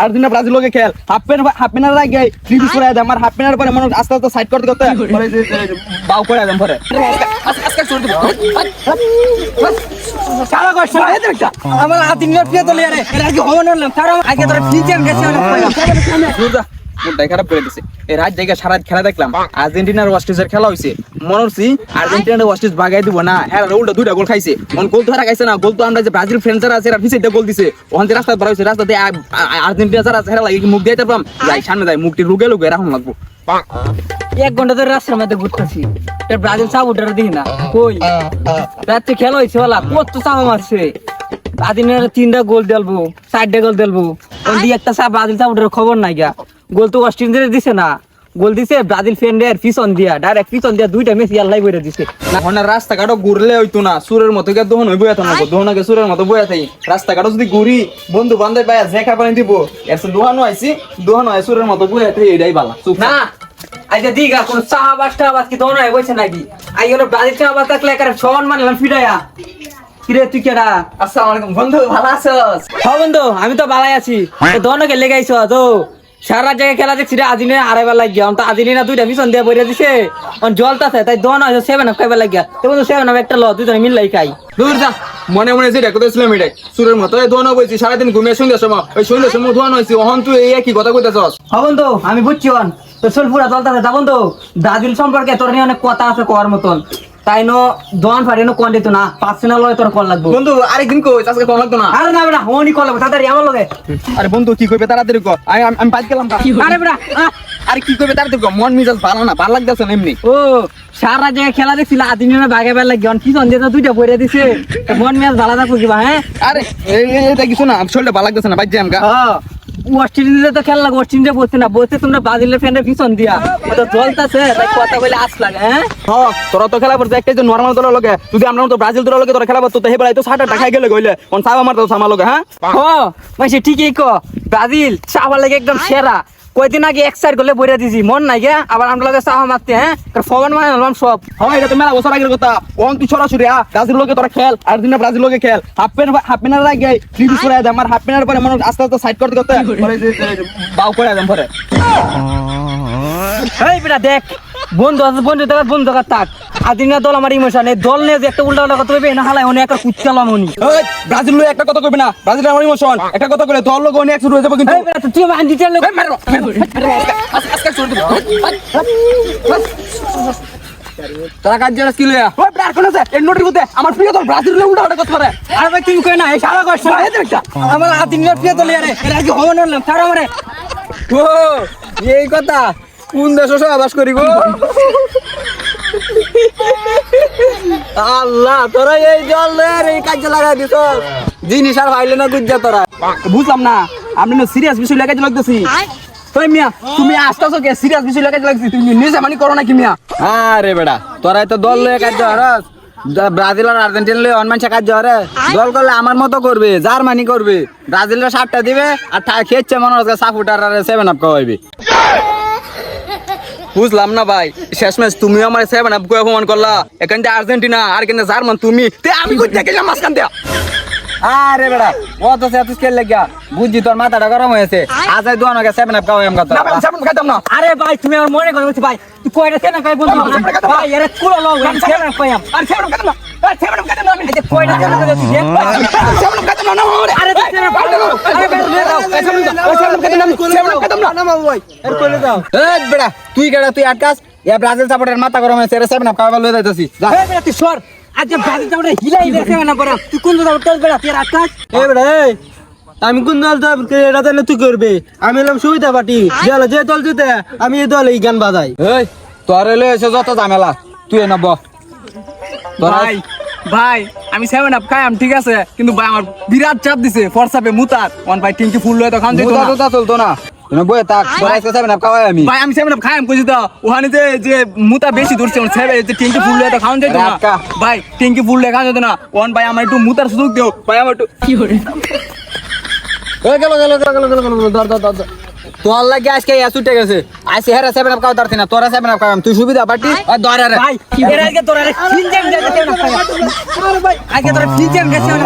Argentina Brazil লোকে খেল half প্যানের আগে ফ্রিজ করে দেয় আমার হাফ প্যানের পরে মনে আস্তে আস্তে সাইড করতে করতে পরে বাউ করে দেন পরে আজকে ছোট দিব সারা কষ্ট আমার আর্জেন্টিনা প্রিয় দল আরে এর আগে হবে না কারণ আগে তোরা ফিজিয়াম গেছে না মুডটাই খারাপ করে দিছে এই রাত জায়গা সারা খেলা দেখলাম আর্জেন্টিনার ওয়েস্টিজের খেলা হইছে মনে হচ্ছে আর্জেন্টিনার ওয়েস্টিজ ভাগাই দিব না হ্যাঁ উল্টা দুইটা গোল খাইছে কোন গোল তো হারা খাইছে না গোল তো আমরা যে ব্রাজিল ফ্রেন্ডসরা আছে এরা পিছে গোল দিছে ওখান থেকে রাস্তা বার হইছে রাস্তাতে আর্জেন্টিনা যারা হেরা লাগে মুখ দিতে পারলাম যাই সামনে যাই মুখটি লুকে লুকে রাখুন লাগবো 1 ঘন্টা ধরে রাস্তার মধ্যে ঘুরতেছি ব্রাজিল সাপোর্টার দেখি না কই রাতে খেলা হইছে ওলা কত চাপা মারছে আর্জেন্টিনার 3টা গোল দেলবো 4টা গোল দেলবো ওই দি একটা ব্রাজিল সাপোর্টার খবর নাই গা গোল তো অস্ট্রেলিয়া দিছে না গোল দিছে ব্রাজিল ফ্রেন্ডের পিছন দিয়া ডাইরেক্ট পিছন দিয়া দুইটা মেসি আল্লাহ বইরা দিছে না হন রাস্তাঘাট ঘুরলে হইতো না সুরের মতো কে দহন হইবো এত না দহনাকে সুরের মতো বইয়া থাই রাস্তাঘাট যদি ঘুরি বন্ধু বান্ধব পায়া জেকা পানি দিব এসে দোহানো আইছি দোহানো আই সুরের মতো বইয়া থাই এটাই বালা চুপ না আইজা দিগা কোন চাহাবাসটা আবাস কি দোনো হইছে নাকি আই হলো ব্রাজিল চাহাবাস থাকলে একারে সমান মানলাম ফিডায়া কিরে তুই কেডা আসসালামু আলাইকুম বন্ধু ভালো আছস হ্যাঁ বন্ধু আমি তো ভালাই আছি দোনোকে লেগাইছ তো সারা জায়গায় খেলা দেখছি আর্জেন্টিনা আড়াইবার লাগিয়া তো আর্জেন্টিনা দুইটা মিশন দিয়ে বইরা দিছে জলতাছে তাই দোনো 7 আপ খাইবার লাগিয়া তো বন্ধু 7 আপ একটা ল দুইজন মিললাই খাই দূর যা মনে মনে যেটা কইছিলাম এটাই সুরের মতো এই দোহানো বইছি সারাদিন ঘুমিয়ে সন্ধ্যার সময় ওই সন্ধ্যার সময় দোহানো হইছি ওহন তুই এই কি কথা কইতাছস হ্যাঁ বন্ধু আমি বুঝছি তো সোলপুরা জলতাছে তা বন্ধু ব্রাজিল সম্পর্কে তোর নিয়ে অনেক কথা আছে কোয়ার মতন তাই নো দোয়ান ফাড়ে নো কোন দিত না পার্সোনাল লয় তোর কল লাগবে বন্ধু আরেকদিন কই আজকে কল লাগতো না আরে না বেটা হনি কল লাগবে তাড়াতাড়ি আমার লগে আরে বন্ধু কি কইবে তাড়াতাড়ি কর আমি বাইক গেলাম আরে বেটা আরে কি কইবে তাড়াতাড়ি কর মন মিজাজ ভালো না ভালো লাগতেছে না এমনি ও সারা জায়গায় খেলা দেখছিল আর্জেন্টিনা ভাগে বেলা গিয়ে কি সন্ধ্যে তো দুইটা বইরা দিছে মন ম্যাচ ভালো থাকবো কিবা হ্যাঁ আরে এটা কিছু না শরীরটা ভালো লাগতেছে না বাইক যাম গা অস্ট্রেলিয়া তো খেলা লাগে অস্ট্রেলিয়া বসছে না বসছে তোমরা ব্রাজিলের ফ্যানের পিছন দিয়া তো জলতাছে তাই কথা বলে আস লাগে হ্যাঁ তোরা তো খেলা পড়ছে একটা যে নরমাল দলের লগে যদি আমরা তো ব্রাজিল দলের লগে তোরা খেলা পড়তো তো হেবাই তো 60 টাকা গেলে কইলে কোন সাবা মারতো সামা লগে হ্যাঁ মাইছে ঠিকই কো ব্রাজিল সাবা লাগে একদম সেরা কয়দিন আগে এক সাইড গলে বইরা দিছি মন নাই গে আবার আমরা লগে সাবা মারতে হ্যাঁ ফগন মানে হলাম সব এটা তো মেলা বছর আগের কথা ওন তুই সরাসরি ব্রাজিল লগে তোরা খেল আর্জেন্টিনা ব্রাজিল লগে খেল হাফ প্যানের আগে ফ্রিজ করে দেয় আমার হাফ প্যানের পরে মনে আস্তে আস্তে সাইড করতে করতে পরে বাউ করে দেন পরে এই বেটা দেখ বন্ধু আছে বন্ধু থাক আর্জেন্টিনা দল আমার ইমোশন এই দল নিয়ে যে একটা উল্টা উল্টা কথা কইবে না হালাই অনেক একটা কুচ্চালাম উনি ওই ব্রাজিল লগে একটা কথা কইবে না ব্রাজিল আমার ইমোশন একটা কথা কইলে দল লগে অনেক একসাথে হয়ে যাবে কিন্তু এই বেটা তুই আমার ডিটেইল লগে আজকে ছোট দিব তোরা কাজ জানাস কি লয়া ওই ব্রার কোন আছে এই নোটির মধ্যে আমার প্রিয় দল ব্রাজিল লগে উল্টা উল্টা কথা করে আরে ভাই তুমি কই না এই সারা কষ্ট না এই একটা আমার আর্জেন্টিনা প্রিয় দল আরে এর আগে হবে না কারণ আমারে ও এই কথা কোন দেশে সহবাস করি গো আল্লাহ তোরা এই জলের এই কাজে লাগাই দিছ জিনিস আর ভাইলে না গুজ্জা তোরা বুঝলাম না আমি না সিরিয়াস বিষয় লাগাইতে লাগতেছি তুই মিয়া তুমি আসতেছো কে সিরিয়াস বিষয় লাগাইতে লাগছি তুমি নিজে মানি করো নাকি মিয়া আরে বেটা তোরা তো দল লয়ে কাজ হরস ব্রাজিল আর আর্জেন্টিনা লয়ে অনমানসা কাজ হরে দল করলে আমার মতো করবে জার্মানি করবে ব্রাজিলের 7টা দিবে আর খেচ্ছে মনে হচ্ছে সাপোর্টার আর 7 আপ খাওয়াইবে বুঝলাম না ভাই শেষমেশ তুমি আমার 7 আপ কই অপমান করলা এখানটা আর্জেন্টিনা আর কেন জার্মান তুমি তে আমি কই দেখলাম মাসখান দিয়া আরে বেড়া ও তো সে স্কেল লাগিয়া বুঝি তোর মাথাটা গরম হয়েছে আজ আই দোয়ানোকে 7 আপ খাওয়াই আমি কথা না 7 খাইতাম না আরে ভাই তুমি আমার মনে করে বলছি ভাই তুই কয়টা কেন খাই বলছিস ভাই এর কুলো লও 7 আপ খাইয়াম আর 7 আপ খাইতাম না 7 আপ খাইতাম না আমি এই কয়টা কেন খাইছিস 7 আপ খাইতাম না আরে 7 আপ দাও আরে বেটা দাও 7 আপ খাইতাম না 7 আপ খাইতাম না ভাই এর কইলে দাও এই বেড়া তুই কেডা তুই আটকাস এ ব্রাজিল সাপোর্টার মাথা গরম হয়েছে 7 আপ খাওয়াবার লই যাইতাছি যা এই বেটা তুই সর আজ ব্রাজিল চাপড়ে হিলাই দেছে না পড়া তুই কোন দল তোর বেটা তুই আকাশ এই বেটা এই আমি কোন দল এটা তাহলে তুই করবে আমি এলাম সুবিধা পার্টি যে দল জিতে আমি এই দলে গান বাজাই এই তোর এলে এসে যত ঝামেলা তুই এ নব ভাই ভাই আমি 7 আপ খাইম ঠিক আছে কিন্তু ভাই আমার বিরাট চাপ দিছে ফরসাপে মুতার ওয়ান ভাই টিঙ্কি ফুল লয় তো খান যেত না মুতা চলতো না তুমি বয়ে থাক তোরা আজকে 7 আপ খাওয়াই আমি ভাই আমি 7 আপ খাইম কইছি তো ওখানে যে মুতা বেশি ধরছে ওন সেবে যে টিঙ্কি ফুল লয় তো খান যেত না রাখা। ভাই টিঙ্কি ফুল লয় খান যেত না ওয়ান ভাই আমার একটু মুতার সুযোগ দিও ভাই আমার একটু কি করে এই গেল দর তোর লাগে আজকে ছুটে গেছে আইসে হেরা 7 আপ খাওয়া দরছি না তোরা 7 আপ খাওয়াম তুই সুবিধা পার্টি আর দর রে ভাই এর আগে তোর আরে ফিনজেম গেছে না আরে ভাই আগে তোর ফিনজেম গেছে না